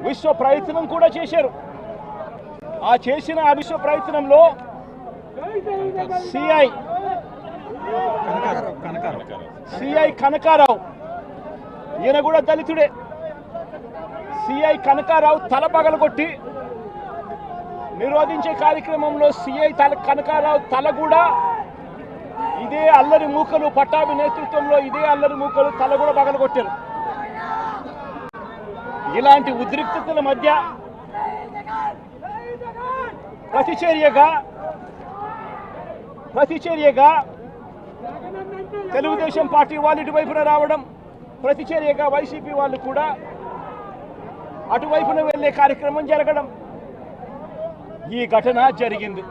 విశ్వ ప్రయత్నం కూడా చేశారు. ఆ చేసిన ఆ విశ్వ ప్రయత్నంలో సిఐ కనకారావు, ఈయన కూడా దళితుడే, సిఐ కనకారావు తల పగలగొట్టి నిరోధించే కార్యక్రమంలో సిఐ కనకారావు తల కూడా ఇదే అల్లరి మూకలు పట్టాభి నేతృత్వంలో ఇదే అల్లరి మూకలు తల కూడా పగలగొట్టారు. ఇలాంటి ఉద్రిక్తతల మధ్య ప్రతిచర్యగా తెలుగుదేశం పార్టీ వాళ్ళు ఇటువైపున రావడం, ప్రతిచర్యగా వైసీపీ వాళ్ళు కూడా అటువైపున వెళ్లే కార్యక్రమం జరగడం, ఈ ఘటన జరిగింది.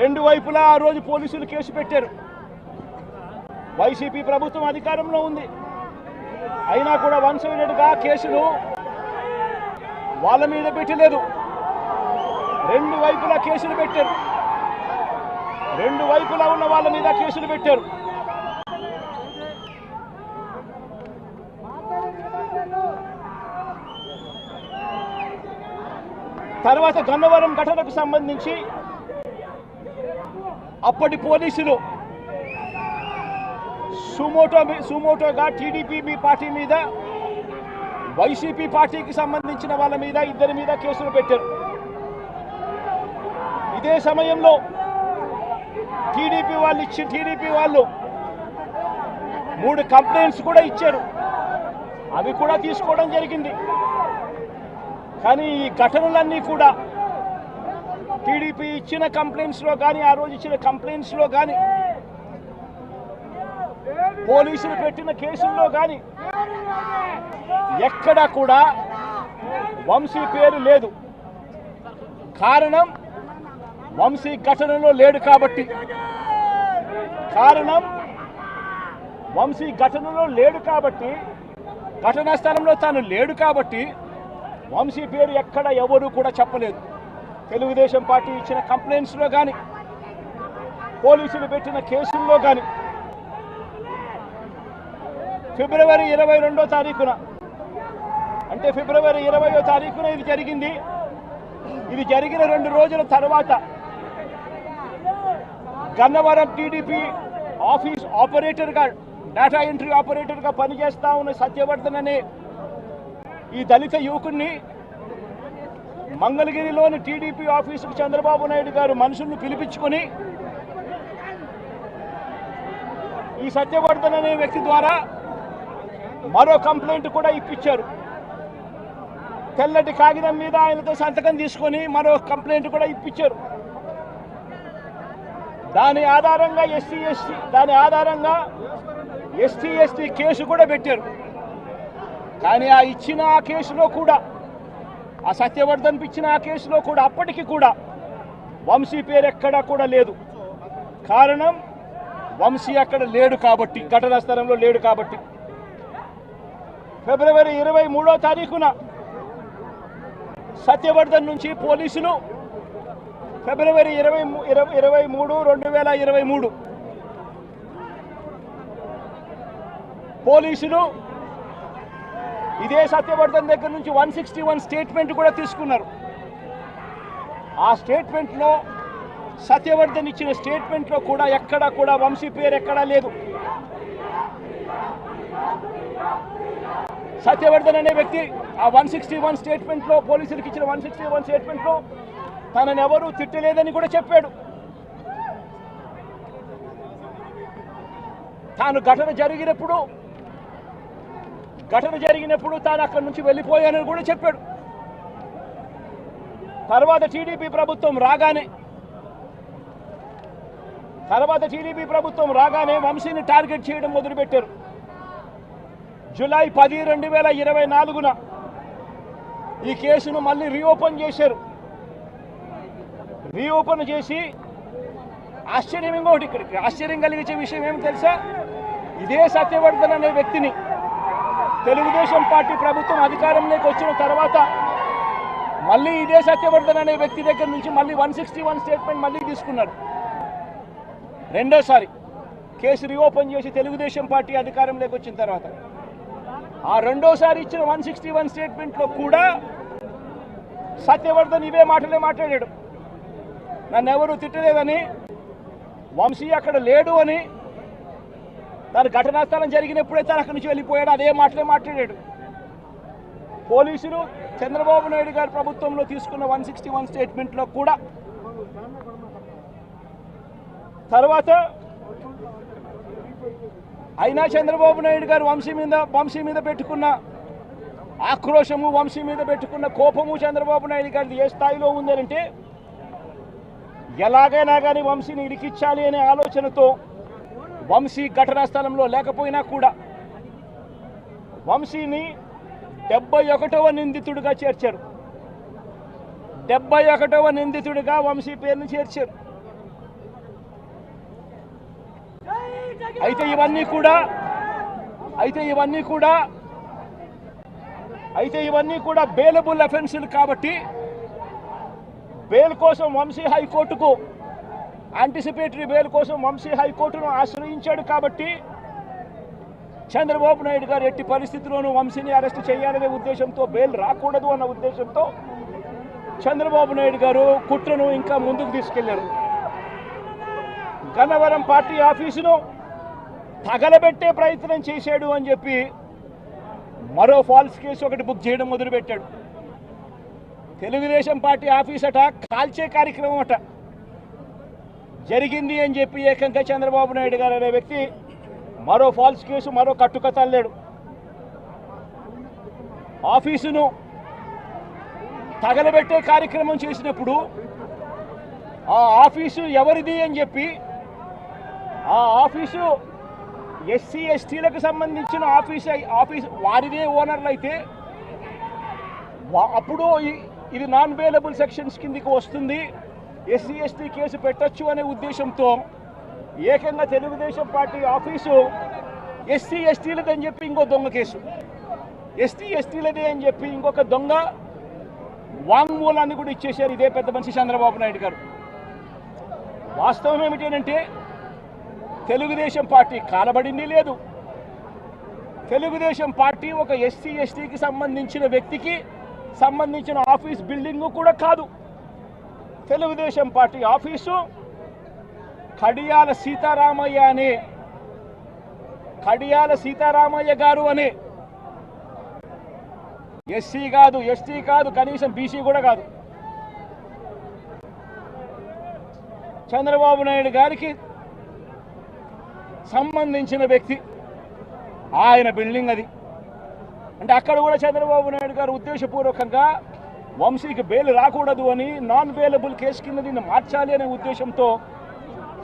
రెండు వైపులా ఆ రోజు పోలీసులు కేసు పెట్టారు. వైసీపీ ప్రభుత్వం అధికారంలో ఉంది, అయినా కూడా వన్ సైడెడ్గా కేసులు వాళ్ళ మీద పెట్టలేదు. రెండు వైపులా కేసులు పెట్టారు, రెండు వైపులా ఉన్న వాళ్ళ మీద కేసులు పెట్టారు. తర్వాత గన్నవరం ఘటనకు సంబంధించి అప్పటి పోలీసులు సుమోటోగా టీడీపీ పార్టీ మీద, వైసీపీ పార్టీకి సంబంధించిన వాళ్ళ మీద, ఇద్దరి మీద కేసులు పెట్టారు. ఇదే సమయంలో టీడీపీ వాళ్ళు 3 కంప్లైంట్స్ కూడా ఇచ్చారు, అవి కూడా తీసుకోవడం జరిగింది. కానీ ఈ ఘటనలన్నీ కూడా టీడీపీ ఇచ్చిన కంప్లైంట్స్లో కానీ, ఆ రోజు ఇచ్చిన కంప్లైంట్స్లో కానీ, పోలీసులు పెట్టిన కేసుల్లో కానీ ఎక్కడా కూడా వంశీ పేరు లేదు. కారణం వంశీ ఘటనలో లేడు కాబట్టి, ఘటనా స్థలంలో తాను లేడు కాబట్టి వంశీ పేరు ఎక్కడ ఎవరు కూడా చెప్పలేదు. తెలుగుదేశం పార్టీ ఇచ్చిన కంప్లైంట్స్లో కానీ, పోలీసులు పెట్టిన కేసుల్లో కానీ. ఫిబ్రవరి 22వ తారీఖున, అంటే ఫిబ్రవరి 20వ తారీఖున ఇది జరిగింది. ఇది జరిగిన 2 రోజుల తర్వాత గన్నవరం టీడీపీ ఆఫీస్ ఆపరేటర్గా, డేటా ఎంట్రీ ఆపరేటర్గా పనిచేస్తా ఉన్న సత్యవర్ధన్ అనే ఈ దళిత యువకుడిని మంగళగిరిలోని టీడీపీ ఆఫీసుకు చంద్రబాబు నాయుడు గారు మనుషులను పిలిపించుకొని ఈ సత్యవర్ధన్ అనే వ్యక్తి ద్వారా మరో కంప్లైంట్ కూడా ఇప్పించారు. తెల్లటి కాగితం మీద ఆయనతో సంతకం తీసుకొని మరో కంప్లైంట్ కూడా ఇప్పించారు. దాని ఆధారంగా ఎస్టీ కేసు కూడా పెట్టారు. కానీ ఆ ఇచ్చిన ఆ కేసులో కూడా, ఆ సత్యవర్ధన్ ఇచ్చిన ఆ కేసులో కూడా అప్పటికి కూడా వంశీ పేరు ఎక్కడా కూడా లేదు. కారణం వంశీ అక్కడ లేడు కాబట్టి, ఘటనా స్థలంలో లేడు కాబట్టి. ఫిబ్రవరి 23వ తారీఖున సత్యవర్ధన్ నుంచి పోలీసులు ఫిబ్రవరి 2023 పోలీసులు ఇదే సత్యవర్ధన్ దగ్గర నుంచి 161 స్టేట్మెంట్ కూడా తీసుకున్నారు. ఆ స్టేట్మెంట్లో, సత్యవర్ధన్ ఇచ్చిన స్టేట్మెంట్లో కూడా ఎక్కడా కూడా వంశీ పేరు ఎక్కడా లేదు. సత్యవర్ధన్ అనే వ్యక్తి ఆ 161 స్టేట్మెంట్లో, పోలీసులకు ఇచ్చిన 161 స్టేట్మెంట్లో తనని ఎవరూ తిట్టలేదని కూడా చెప్పాడు. తాను ఘటన జరిగినప్పుడు తాను అక్కడి నుంచి వెళ్ళిపోయానని కూడా చెప్పాడు. తర్వాత టీడీపీ ప్రభుత్వం రాగానే వంశీని టార్గెట్ చేయడం మొదలుపెట్టారు. జూలై 10, 2024న ఈ కేసును మళ్ళీ రీఓపెన్ చేశారు. రీఓపెన్ చేసి ఆశ్చర్యం కలిగించే విషయం ఏమి తెలుసా? ఇదే సత్యవర్ధన్ అనే వ్యక్తిని తెలుగుదేశం పార్టీ ప్రభుత్వం అధికారంలోకి వచ్చిన తర్వాత మళ్ళీ ఇదే సత్యవర్ధన్ అనే వ్యక్తి దగ్గర నుంచి మళ్ళీ 161 స్టేట్మెంట్ మళ్ళీ తీసుకున్నారు. రెండోసారి కేసు రీఓపెన్ చేసి తెలుగుదేశం పార్టీ అధికారంలోకి వచ్చిన తర్వాత ఆ రెండోసారి ఇచ్చిన 161 స్టేట్మెంట్లో కూడా సత్యవర్ధన్ ఇవే మాటలే మాట్లాడాడు. నన్ను ఎవరు తిట్టలేదని, వంశీ అక్కడ లేడు అని, తన ఘటనా స్థలం జరిగినప్పుడే తను అక్కడి నుంచి వెళ్ళిపోయాడు, అదే మాటలే మాట్లాడాడు. పోలీసులు చంద్రబాబు నాయుడు గారి ప్రభుత్వంలో తీసుకున్న 161 స్టేట్మెంట్లో కూడా తర్వాత అయినా చంద్రబాబు నాయుడు గారు వంశీ మీద పెట్టుకున్న ఆక్రోశము, వంశీ మీద పెట్టుకున్న కోపము చంద్రబాబు నాయుడు గారిది ఏ స్థాయిలో ఉందంటే, ఎలాగైనా కానీ వంశీని ఇరికించాలి అనే ఆలోచనతో వంశీ ఘటనా స్థలంలో లేకపోయినా కూడా వంశీని 71వ నిందితుడిగా చేర్చారు. 71వ నిందితుడిగా వంశీ పేరును చేర్చారు. అయితే ఇవన్నీ కూడా బెయిలబుల్ అఫెన్సులు కాబట్టి బెయిల్ కోసం వంశీ హైకోర్టుకు యాంటిసిపేటరీ బెయిల్ కోసం వంశీ హైకోర్టును ఆశ్రయించాడు. కాబట్టి చంద్రబాబు నాయుడు గారు ఎట్టి పరిస్థితుల్లోనూ వంశీని అరెస్ట్ చేయాలనే ఉద్దేశంతో, బెయిల్ రాకూడదు అన్న ఉద్దేశంతో చంద్రబాబు నాయుడు గారు కుట్రను ఇంకా ముందుకు తీసుకెళ్లారు. గన్నవరం పార్టీ ఆఫీసును తగలబెట్టే ప్రయత్నం చేశాడు అని చెప్పి మరో ఫాల్స్ కేసు ఒకటి బుక్ చేయడం మొదలుపెట్టాడు. తెలుగుదేశం పార్టీ ఆఫీస్ అట కాల్చే కార్యక్రమం అట జరిగింది అని చెప్పి ఏకంగా చంద్రబాబు నాయుడు గారు అనే వ్యక్తి మరో ఫాల్స్ కేసు, మరో కట్టుకథ అల్లాడు. ఆఫీసును తగలబెట్టే కార్యక్రమం చేసినప్పుడు ఆ ఆఫీసు ఎవరిది అని చెప్పి, ఆ ఆఫీసు ఎస్సీ ఎస్టీలకు సంబంధించిన ఆఫీస్ వారిదే ఓనర్లు అయితే అప్పుడు ఇది నాన్ బెయిలబుల్ సెక్షన్స్ కిందికి వస్తుంది, ఎస్సీ ఎస్టీ కేసు పెట్టచ్చు అనే ఉద్దేశంతో ఏకంగా తెలుగుదేశం పార్టీ ఆఫీసు ఎస్సీ ఎస్టీలదని చెప్పి ఇంకో దొంగ కేసు, ఎస్టీ ఎస్టీలదే అని చెప్పి ఇంకొక దొంగ వాంగ్మూలాన్ని కూడా ఇచ్చేశారు ఇదే పెద్ద మనిషి చంద్రబాబు నాయుడు గారు. వాస్తవం ఏమిటంటే తెలుగుదేశం పార్టీ కాలబడింది లేదు. తెలుగుదేశం పార్టీ ఒక ఎస్సీ ఎస్టీకి సంబంధించిన వ్యక్తికి సంబంధించిన ఆఫీస్ బిల్డింగ్ కూడా కాదు. తెలుగుదేశం పార్టీ ఆఫీసు కడియాల సీతారామయ్య గారు అనే ఎస్సీ కాదు, ఎస్టీ కాదు, కనీసం బీసీ కూడా కాదు, చంద్రబాబు నాయుడు గారికి సంబంధించిన వ్యక్తి ఆయన బిల్డింగ్ అది. అంటే అక్కడ కూడా చంద్రబాబు నాయుడు గారు ఉద్దేశపూర్వకంగా వంశీకి బెయిల్ రాకూడదు అని నాన్ బెయిలబుల్ కేసు కింద దీన్ని మార్చాలి అనే ఉద్దేశంతో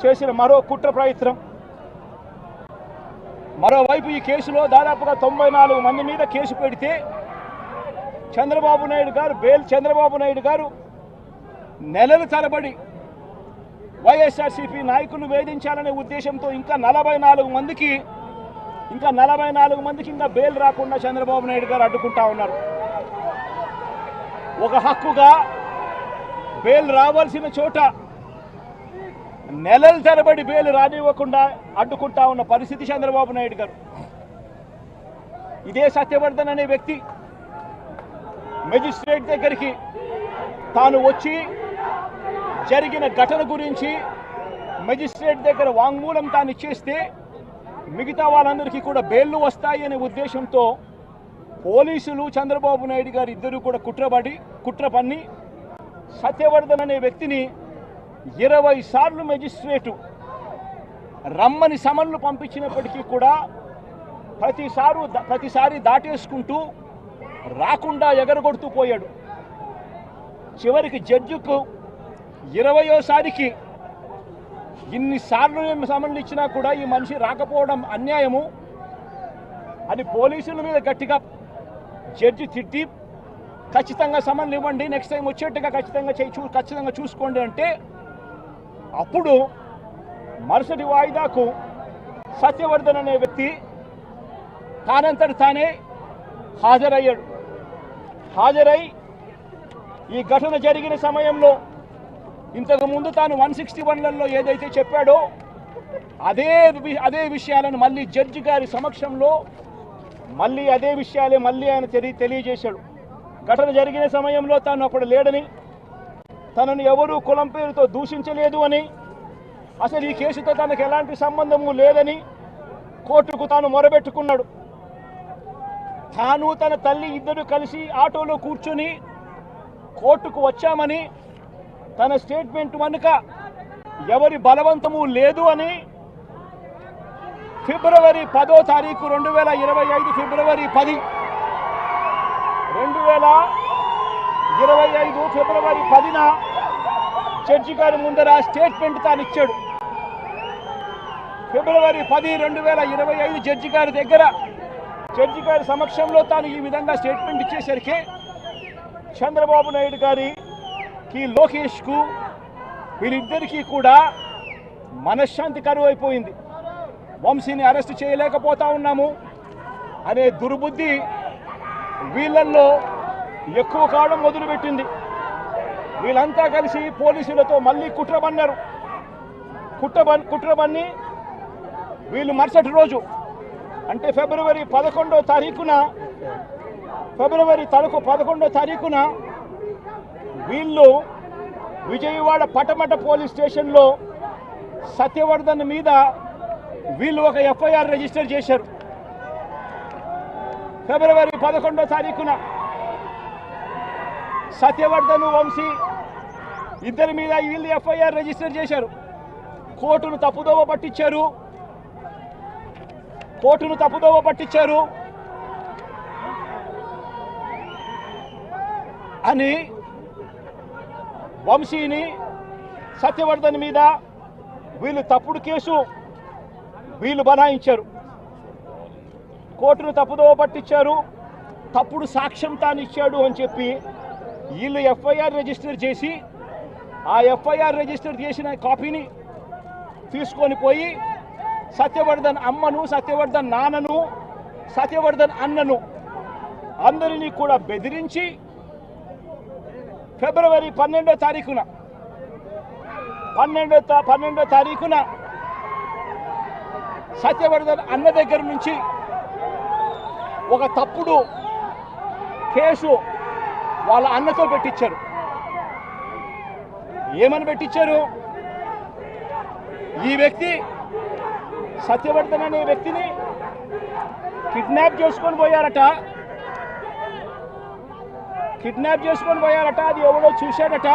చేసిన మరో కుట్ర ప్రయత్నం. మరోవైపు ఈ కేసులో దాదాపుగా 94 మంది మీద కేసు పెడితే చంద్రబాబు నాయుడు గారు నెలల తరబడి వైఎస్ఆర్సీపీ నాయకులు వేధించాలనే ఉద్దేశంతో ఇంకా 44 మందికి ఇంకా బెయిల్ రాకుండా చంద్రబాబు నాయుడు గారు అడ్డుకుంటా ఉన్నారు. ఒక హక్కుగా బెయిల్ రావాల్సిన చోట నెలల తరబడి బెయిల్ రానివ్వకుండా అడ్డుకుంటా ఉన్న పరిస్థితి చంద్రబాబు నాయుడు గారు. ఇదే సత్యవర్ధన్ అనే వ్యక్తి మెజిస్ట్రేట్ దగ్గరికి తాను వచ్చి జరిగిన ఘటన గురించి మెజిస్ట్రేట్ దగ్గర వాంగ్మూలం తాను ఇచ్చేస్తే మిగతా వాళ్ళందరికీ కూడా బెయిల్లు వస్తాయి అనే ఉద్దేశంతో పోలీసులు చంద్రబాబు నాయుడు గారు ఇద్దరు కూడా కుట్ర పన్ని సత్యవర్ధన్ అనే వ్యక్తిని 20 సార్లు మెజిస్ట్రేటు రమ్మని సమన్లు పంపించినప్పటికీ కూడా ప్రతిసారి దాటేసుకుంటూ రాకుండా ఎగరగొడుతూ పోయాడు. చివరికి జడ్జికు 20వసారికి ఇన్నిసార్లు సమన్లు ఇచ్చినా కూడా ఈ మనిషి రాకపోవడం అన్యాయము అని పోలీసుల మీద గట్టిగా జడ్జి తిట్టి ఖచ్చితంగా సమన్లు ఇవ్వండి, నెక్స్ట్ టైం వచ్చేట్టుగా ఖచ్చితంగా చూసుకోండి అంటే అప్పుడు మరుసటి వాయిదాకు సత్యవర్ధన్ అనే వ్యక్తి తానంతటి తానే హాజరై ఈ ఘటన జరిగిన సమయంలో ఇంతకుముందు తాను 161లలో ఏదైతే చెప్పాడో అదే విషయాలను మళ్ళీ జడ్జి గారి సమక్షంలో మళ్ళీ అదే విషయాలే మళ్ళీ ఆయన తెలియజేశాడు. ఘటన జరిగిన సమయంలో తాను అప్పుడు లేడని, తనను ఎవరూ కులం పేరుతో దూషించలేదు అని, అసలు ఈ కేసుతో తనకు ఎలాంటి సంబంధము లేదని కోర్టుకు తాను మొరబెట్టుకున్నాడు. తాను తన తల్లి ఇద్దరు కలిసి ఆటోలో కూర్చుని కోర్టుకు వచ్చామని, తన స్టేట్మెంట్ వెనుక ఎవరి బలవంతము లేదు అని ఫిబ్రవరి 10వ తారీఖు 2025 ఫిబ్రవరి 10 2025 ఫిబ్రవరి 10న జడ్జి గారి ముందర స్టేట్మెంట్ తాను ఇచ్చాడు. ఫిబ్రవరి 10, 2025 జడ్జి గారి దగ్గర, జడ్జి గారి సమక్షంలో తాను ఈ విధంగా స్టేట్మెంట్ ఇచ్చేసరికి చంద్రబాబు నాయుడు గారికి, లోకేష్కు, వీళ్ళిద్దరికీ కూడా మనశ్శాంతి కరువు అయిపోయింది. వంశీని అరెస్ట్ చేయలేకపోతా ఉన్నాము అనే దుర్బుద్ధి వీళ్ళల్లో ఎక్కువ కావడం మొదలుపెట్టింది. వీళ్ళంతా కలిసి పోలీసులతో మళ్ళీ కుట్రబన్నారు. కుట్రబన్ని వీళ్ళు మరుసటి రోజు అంటే ఫిబ్రవరి 11వ తారీఖున వీళ్ళు విజయవాడ పటమట పోలీస్ స్టేషన్లో సత్యవర్ధన్ మీద వీళ్ళు ఒక ఎఫ్ఐఆర్ రిజిస్టర్ చేశారు. ఫిబ్రవరి 11వ తారీఖున సత్యవర్ధన్, వంశీ ఇద్దరి మీద వీళ్ళు ఎఫ్ఐఆర్ రిజిస్టర్ చేశారు. కోర్టును తప్పుదోవ పట్టించారు అని వంశీని, సత్యవర్ధన్ మీద వీళ్ళు తప్పుడు కేసు వీళ్ళు బనాయించారు. కోర్టును తప్పుదోవ పట్టించారు, తప్పుడు సాక్ష్యం తాను ఇచ్చాడు అని చెప్పి వీళ్ళు ఎఫ్ఐఆర్ రిజిస్టర్ చేసి, ఆ ఎఫ్ఐఆర్ రిజిస్టర్ చేసిన కాపీని తీసుకొని పోయి సత్యవర్ధన్ అమ్మను, సత్యవర్ధన్ నాన్నను, సత్యవర్ధన్ అన్నను అందరినీ కూడా బెదిరించి ఫిబ్రవరి 12వ తారీఖున సత్యవర్ధన్ అన్న దగ్గర నుంచి ఒక తప్పుడు కేసు వాళ్ళ అన్నతో పెట్టించారు. ఏమని పెట్టించారు? ఈ వ్యక్తి సత్యవర్ధన్ అనే వ్యక్తిని కిడ్నాప్ చేసుకొని పోయారట. అది ఎవడో చూశాడట.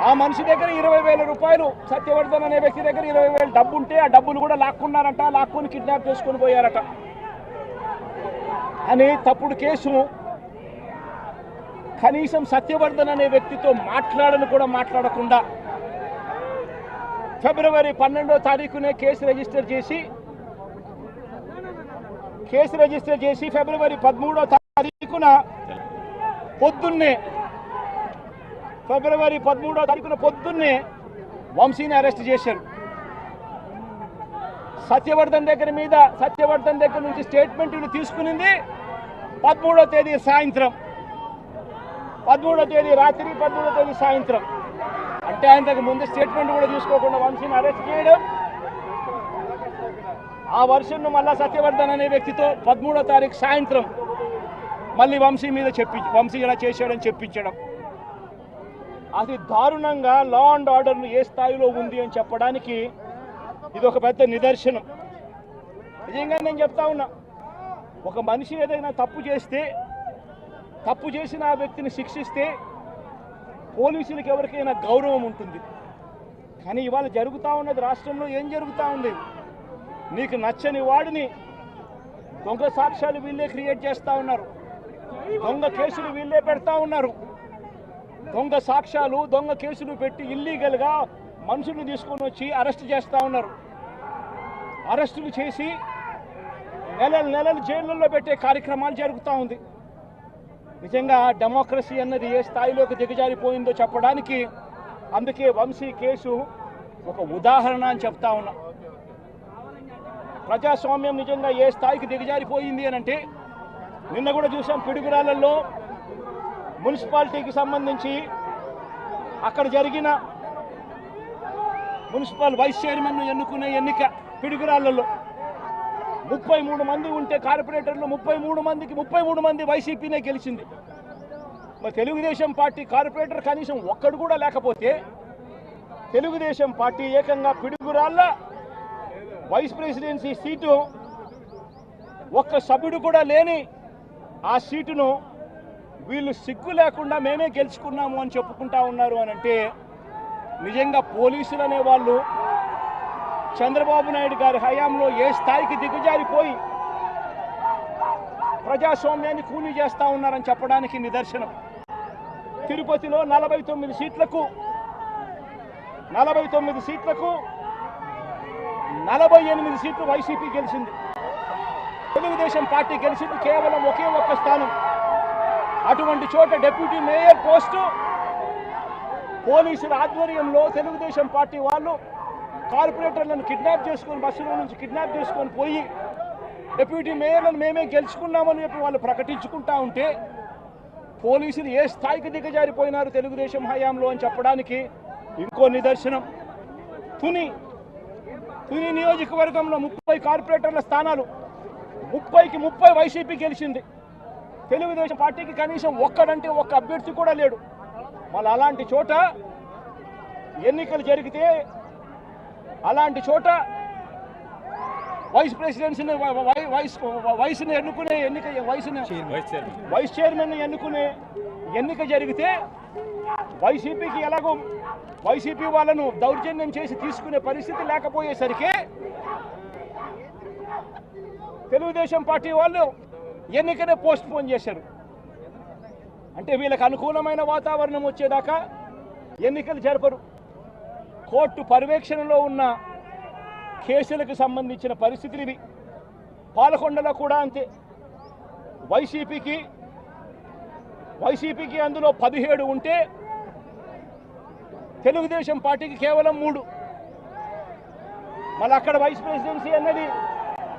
ఆ మనిషి దగ్గర 20,000 రూపాయలు, సత్యవర్ధన్ అనే వ్యక్తి దగ్గర 20,000 డబ్బు ఉంటే ఆ డబ్బులు కూడా లాక్కున్నారట. లాక్కొని కిడ్నాప్ చేసుకొని పోయారట అని తప్పుడు కేసు. కనీసం సత్యవర్ధన్ అనే వ్యక్తితో మాట్లాడకుండా ఫిబ్రవరి 12వ తారీఖునే కేసు రిజిస్టర్ చేసి ఫిబ్రవరి 13వ తారీఖున పొద్దున్నే వంశీని అరెస్ట్ చేశారు. సత్యవర్ధన్ దగ్గర నుంచి స్టేట్మెంట్లు తీసుకునింది 13వ తేదీ సాయంత్రం, 13వ తేదీ రాత్రి, 13వ తేదీ సాయంత్రం. అంటే ఆయనకు ముందు స్టేట్మెంట్ కూడా తీసుకోకుండా వంశీని అరెస్ట్ చేయడం, ఆ వర్షన్ను మళ్ళా సత్యవర్ధన్ అనే వ్యక్తితో 13వ తారీఖు సాయంత్రం మళ్ళీ వంశీ ఇలా చేశాడని చెప్పించడం. అది దారుణంగా లా అండ్ ఆర్డర్ను ఏ స్థాయిలో ఉంది అని చెప్పడానికి ఇది ఒక పెద్ద నిదర్శనం. నిజంగా నేను చెప్తా ఉన్నా, ఒక మనిషి ఏదైనా తప్పు చేసిన ఆ వ్యక్తిని శిక్షిస్తే పోలీసులకు ఎవరికైనా గౌరవం ఉంటుంది. కానీ ఇవాళ జరుగుతూ ఉన్నది, రాష్ట్రంలో ఏం జరుగుతూ ఉంది? నీకు నచ్చని వాడిని దొంగ సాక్ష్యాలు వీళ్ళే క్రియేట్ చేస్తూ ఉన్నారు, దొంగ కేసులు వీళ్ళే పెడతా ఉన్నారు. దొంగ సాక్ష్యాలు, దొంగ కేసులు పెట్టి ఇల్లీగల్గా మనుషులు తీసుకొని వచ్చి అరెస్ట్ చేస్తూ ఉన్నారు. అరెస్టులు చేసి నెలలు జైళ్ళల్లో పెట్టే కార్యక్రమాలు జరుగుతూ ఉంది. నిజంగా డెమోక్రసీ అన్నది ఏ స్థాయిలోకి దిగజారిపోయిందో చెప్పడానికి అందుకే వంశీ కేసు ఒక ఉదాహరణ అని చెప్తా ఉన్నా. ప్రజాస్వామ్యం నిజంగా ఏ స్థాయికి దిగజారిపోయింది అని అంటే, నిన్న కూడా చూసాం పిడుగురాళ్ళల్లో మున్సిపాలిటీకి సంబంధించి అక్కడ జరిగిన మున్సిపల్ వైస్ చైర్మన్ను ఎన్నుకునే ఎన్నిక పిడుగురాళ్ళల్లో 33 మంది ఉంటే కార్పొరేటర్లు 33 మందికి 33 మంది వైసీపీనే గెలిచింది. మరి తెలుగుదేశం పార్టీ కార్పొరేటర్ కనీసం ఒక్కడు కూడా లేకపోతే తెలుగుదేశం పార్టీ ఏకంగా పిడుగురాళ్ళ వైస్ ప్రెసిడెన్సీ సీటు ఒక్క సభ్యుడు కూడా లేని ఆ సీటును వీళ్ళు సిగ్గు లేకుండా మేమే గెలుచుకున్నాము అని చెప్పుకుంటా ఉన్నారు అని అంటే నిజంగా పోలీసులు అనేవాళ్ళు చంద్రబాబు నాయుడు గారి హయాంలో ఏ స్థాయికి దిగజారిపోయి ప్రజాస్వామ్యాన్ని కూలీ చేస్తూ ఉన్నారని చెప్పడానికి నిదర్శనం. తిరుపతిలో 49 సీట్లకు 48 సీట్లు వైసీపీ గెలిచింది. తెలుగుదేశం పార్టీ గెలిచింది కేవలం ఒకే ఒక్క స్థానం. అటువంటి చోట డిప్యూటీ మేయర్ పోస్టు పోలీసుల ఆధ్వర్యంలో తెలుగుదేశం పార్టీ వాళ్ళు కార్పొరేటర్లను కిడ్నాప్ చేసుకొని బస్సులో నుంచి కిడ్నాప్ చేసుకొని పోయి డిప్యూటీ మేయర్లను మేమే గెలుచుకున్నామని చెప్పి వాళ్ళు ప్రకటించుకుంటా ఉంటే పోలీసులు ఏ స్థాయికి దిగజారిపోయినారు తెలుగుదేశం హయాంలో అని చెప్పడానికి ఇంకో నిదర్శనం. తుని నియోజకవర్గంలో 30 కార్పొరేటర్ల స్థానాలు 30కి 30 వైసీపీ గెలిచింది. తెలుగుదేశం పార్టీకి కనీసం ఒక్కడంటే ఒక్క అభ్యర్థి కూడా లేడు. మళ్ళీ అలాంటి చోట ఎన్నికలు జరిగితే అలాంటి చోట వైస్ ప్రెసిడెన్సీని వయసుని ఎన్నుకునే ఎన్నిక వైస్ చైర్మన్ ఎన్నుకునే ఎన్నిక జరిగితే వైసీపీకి ఎలాగో వైసీపీ వాళ్ళను దౌర్జన్యం చేసి తీసుకునే పరిస్థితి లేకపోయేసరికి తెలుగుదేశం పార్టీ వాళ్ళు ఎన్నికనే పోస్ట్ పోన్ చేశారు. అంటే వీళ్ళకి అనుకూలమైన వాతావరణం వచ్చేదాకా ఎన్నికలు జరపరు. కోర్టు పర్యవేక్షణలో ఉన్న కేసులకు సంబంధించిన పరిస్థితులు ఇవి. పాలకొండలో కూడా అంతే. వైసీపీకి అందులో 17 ఉంటే తెలుగుదేశం పార్టీకి కేవలం 3. మళ్ళీ అక్కడ వైస్ ప్రెసిడెన్సీ అన్నది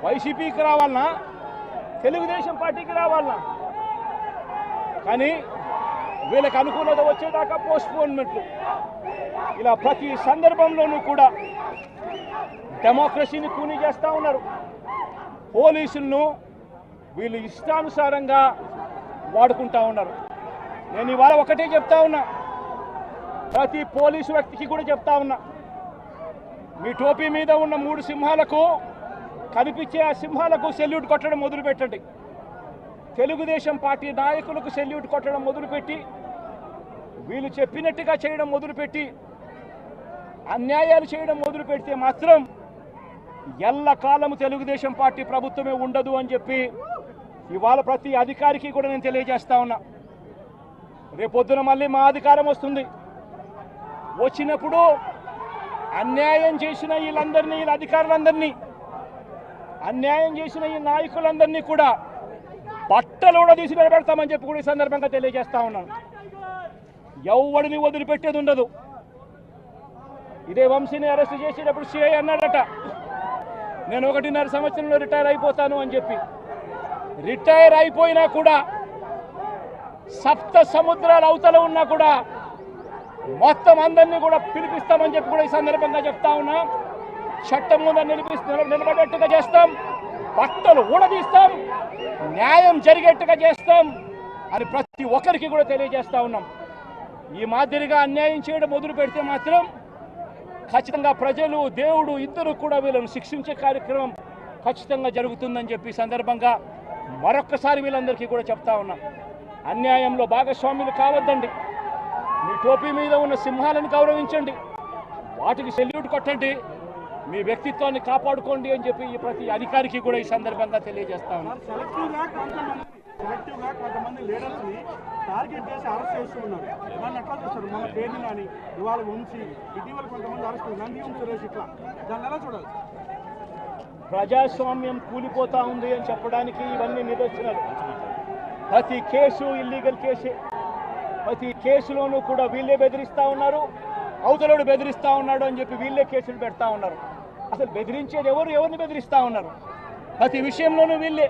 వైసీపీకి రావాలన్నా తెలుగుదేశం పార్టీకి రావాలన్నా, కానీ వీళ్ళకి అనుకూలత వచ్చేదాకా పోస్ట్పోన్మెంట్లు. ఇలా ప్రతి సందర్భంలోనూ కూడా డెమోక్రసీని కూని చేస్తూ ఉన్నారు. పోలీసులను వీళ్ళు ఇష్టానుసారంగా వాడుకుంటా ఉన్నారు. నేను ఇవాళ ఒకటే చెప్తా ఉన్నా, ప్రతి పోలీసు వ్యక్తికి కూడా చెప్తా ఉన్నా, మీ టోపీ మీద ఉన్న 3 సింహాలకు కనిపించే ఆ సింహాలకు సెల్యూట్ కొట్టడం మొదలుపెట్టండి. తెలుగుదేశం పార్టీ నాయకులకు సెల్యూట్ కొట్టడం మొదలుపెట్టి వీళ్ళు చెప్పినట్టుగా చేయడం మొదలుపెట్టి అన్యాయాలు చేయడం మొదలు పెడితే మాత్రం ఎల్లకాలము తెలుగుదేశం పార్టీ ప్రభుత్వమే ఉండదు అని చెప్పి ఇవాళ ప్రతి అధికారికి కూడా నేను తెలియజేస్తా ఉన్నా. రేపొద్దున మళ్ళీ మా అధికారం వస్తుంది. వచ్చినప్పుడు అన్యాయం చేసిన వీళ్ళందరినీ, వీళ్ళ అధికారులందరినీ, అన్యాయం చేసిన ఈ నాయకులందరినీ కూడా బట్టలు కూడా తీసి నిలబెడతామని చెప్పి కూడా ఈ సందర్భంగా తెలియజేస్తా ఉన్నాను. ఎవడిని వదిలిపెట్టేది ఉండదు. ఇదే వంశీని అరెస్ట్ చేసేటప్పుడు సిఐ అన్నాడట, నేను 1.5 సంవత్సరంలో రిటైర్ అయిపోతాను అని చెప్పి. రిటైర్ అయిపోయినా కూడా సప్త సముద్రాల అవతల ఉన్నా కూడా మొత్తం అందరినీ కూడా పిలిపిస్తామని చెప్పి కూడా ఈ సందర్భంగా చెప్తా ఉన్నా. చట్టం ముందు నిలబడేట్టుగా చేస్తాం, బట్టలు ఊడదీస్తాం, న్యాయం జరిగేట్టుగా చేస్తాం అని ప్రతి ఒక్కరికి కూడా తెలియజేస్తా ఉన్నాం. ఈ మాదిరిగా అన్యాయం చేయడం మొదలు పెడితే మాత్రం ఖచ్చితంగా ప్రజలు, దేవుడు ఇద్దరు కూడా వీళ్ళను శిక్షించే కార్యక్రమం ఖచ్చితంగా జరుగుతుందని చెప్పి సందర్భంగా మరొక్కసారి వీళ్ళందరికీ కూడా చెప్తా ఉన్నాం. అన్యాయంలో భాగస్వాములు కావద్దండి. మీ టోపీ మీద ఉన్న సింహాలను గౌరవించండి, వాటికి సెల్యూట్ కొట్టండి, మీ వ్యక్తిత్వాన్ని కాపాడుకోండి అని చెప్పి ఈ ప్రతి అధికారికి కూడా ఈ సందర్భంగా తెలియజేస్తా ఉన్నాం. సెలెక్టివ్గా కొంతమంది లీడర్స్ని టార్గెట్ చేసి అరెస్ట్ చేస్తూ ఉన్నారు. దాన్ని ఎట్లా చూస్తారు? మన పేర్లు కానీ ఇవాళ ఉంచి ఇటీవల కొంతమంది అరెస్ట్ నంది సురేష్, ఇట్లా దాన్ని ఎలా చూడాలి? ప్రజాస్వామ్యం కూలిపోతా ఉంది అని చెప్పడానికి ఇవన్నీ నిదర్శనాలు. ప్రతి కేసు ఇల్లీగల్ కేసే. ప్రతి కేసులోనూ కూడా వీళ్ళే బెదిరిస్తూ ఉన్నారు, అవతలోడు బెదిరిస్తూ ఉన్నాడు అని చెప్పి వీళ్ళే కేసులు పెడతా ఉన్నారు. అసలు బెదిరించేది ఎవరిని బెదిరిస్తూ ఉన్నారు? ప్రతి విషయంలోనూ వీళ్ళే.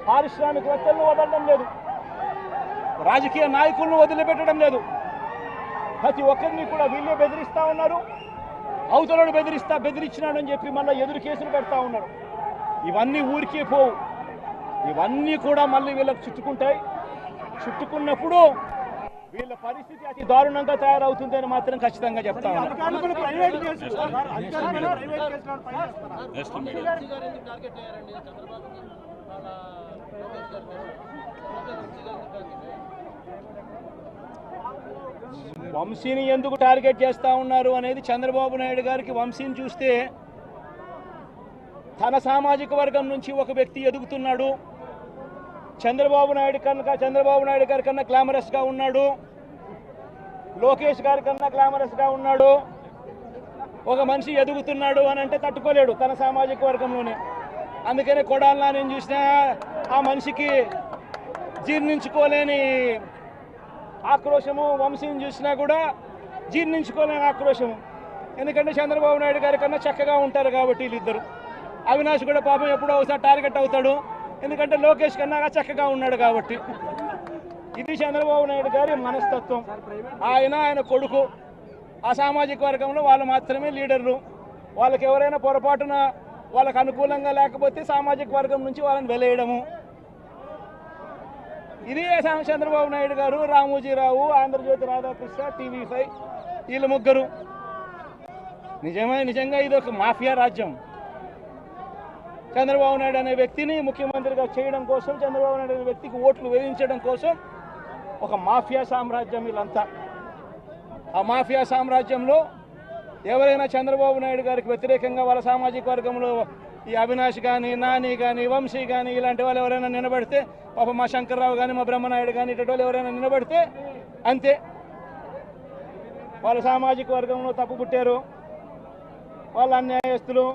పారిశ్రామికవేత్తలను వదలడం లేదు, రాజకీయ నాయకులను వదిలిపెట్టడం లేదు. ప్రతి ఒక్కరిని కూడా వీళ్ళే బెదిరిస్తూ ఉన్నారు. అవతలోడు బెదిరించినాడు అని చెప్పి మళ్ళీ ఎదురు కేసులు పెడతా ఉన్నారు. ఇవన్నీ ఊరికే పోవు, ఇవన్నీ కూడా మళ్ళీ వీళ్ళకి చుట్టుకుంటాయి. చుట్టుకున్నప్పుడు వీళ్ళ పరిస్థితి అతి దారుణంగా తయారవుతుందని మాత్రం ఖచ్చితంగా చెప్తా ఉన్నాను. అధికారులు ప్రైవేట్ కేసులు అధికారులు ప్రైవేట్ కేసులు వంశీని ఎందుకు టార్గెట్ చేస్తా ఉన్నారు అనేది చంద్రబాబు నాయుడు గారికి వంశీని చూస్తే తన సామాజిక వర్గం నుంచి ఒక వ్యక్తి ఎదుగుతున్నాడు, చంద్రబాబు నాయుడు గారి కన్నా గ్లామరస్గా ఉన్నాడు, లోకేష్ గారి కన్నా గ్లామరస్గా ఉన్నాడు, ఒక మనిషి ఎదుగుతున్నాడు అని అంటే తట్టుకోలేడు తన సామాజిక వర్గంలోనే. అందుకనే కొడాలని నేను చూసినా ఆ మనిషికి జీర్ణించుకోలేని ఆక్రోశము, వంశీని చూసినా కూడా జీర్ణించుకోలేని ఆక్రోశము. ఎందుకంటే చంద్రబాబు నాయుడు గారి కన్నా చక్కగా ఉంటారు కాబట్టి వీళ్ళిద్దరు. అవినాష్ కూడా పాపం ఎప్పుడో ఒకసారి టార్గెట్ అవుతాడు, ఎందుకంటే లోకేష్ కన్నా చక్కగా ఉన్నాడు కాబట్టి. ఇది చంద్రబాబు నాయుడు గారి మనస్తత్వం. ఆయన కొడుకు ఆ సామాజిక వర్గంలో వాళ్ళు మాత్రమే లీడర్లు. వాళ్ళకి ఎవరైనా పొరపాటున వాళ్ళకు అనుకూలంగా లేకపోతే సామాజిక వర్గం నుంచి వాళ్ళని వెలేయడము. ఇది చంద్రబాబు నాయుడు గారు, రామోజీరావు, ఆంధ్రజ్యోతి రాధాకృష్ణ, TV5 వీళ్ళు ముగ్గురు. నిజంగా ఇది ఒక మాఫియా రాజ్యం. చంద్రబాబు నాయుడు అనే వ్యక్తిని ముఖ్యమంత్రిగా చేయడం కోసం, చంద్రబాబు నాయుడు అనే వ్యక్తికి ఓట్లు వేయించడం కోసం ఒక మాఫియా సామ్రాజ్యం వీళ్ళంతా. ఆ మాఫియా సామ్రాజ్యంలో ఎవరైనా చంద్రబాబు నాయుడు గారికి వ్యతిరేకంగా వాళ్ళ సామాజిక వర్గంలో ఈ అవినాష్ కానీ, నాని కానీ, వంశీ కానీ ఇలాంటి వాళ్ళు ఎవరైనా నిలబడితే, పాప మా శంకర్రావు కానీ, మా బ్రహ్మనాయుడు కానీ ఇటువంటి వాళ్ళు ఎవరైనా నిలబడితే అంతే, వాళ్ళ సామాజిక వర్గంలో తప్పు పుట్టారు, వాళ్ళ అన్యాయస్తులు,